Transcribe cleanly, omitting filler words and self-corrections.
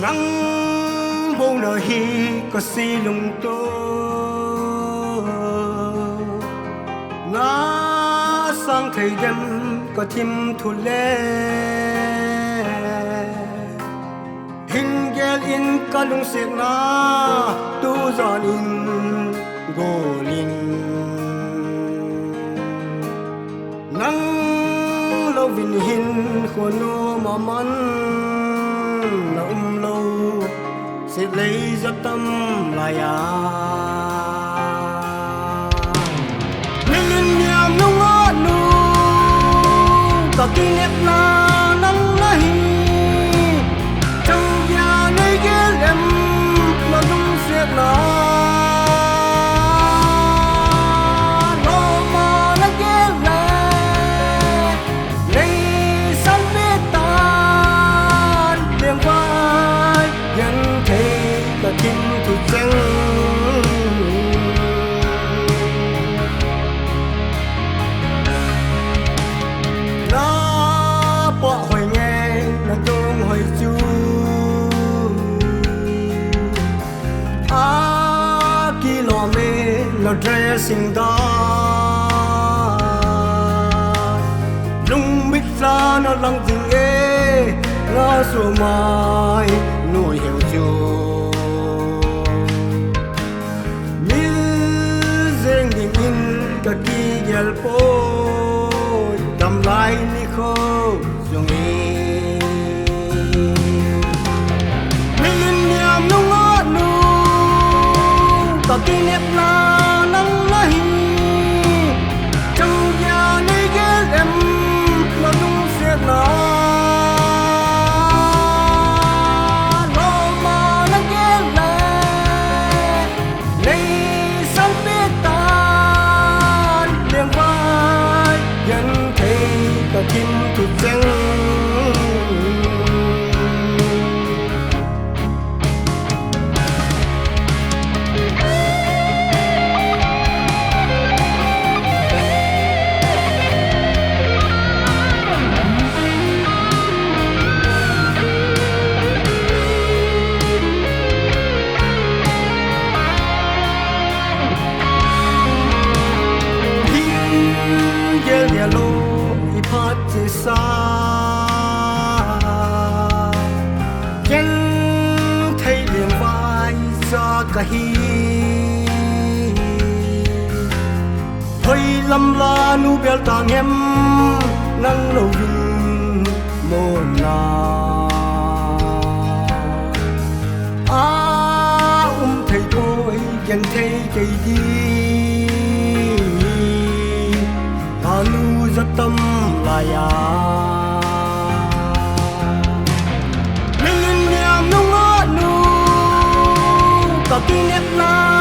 nắng bông nở hi có si lung tô ngã sang thầy đêm có thêm thu lệ hình ghé in cả lung sét na tu giòn in gồ linh nắng lâu vinh hin khô nô mà mắn lâu sẽ lấy giấc tâm lại Millennium Nungahnu cả kinh nét na nắng na hi trong nhà nơi ghé em mà dung sẽ na dressing da lung bích ra nó lăng tình ê ngã sủa mai nuôi hiểu chu mil deng ding in cả kỳ gel po cầm lại ni khô dùng đi Millennium Nungahnu cả kỳ nét na kim thuộc danh xa chân thấy liền vai ra cả hi hơi lâm la nu bel tang em nắng lâu vinh mồ na thấy tôi vẫn thấy cây đi nu rất tâm lại Millennium Nungahnu cả kinh nét na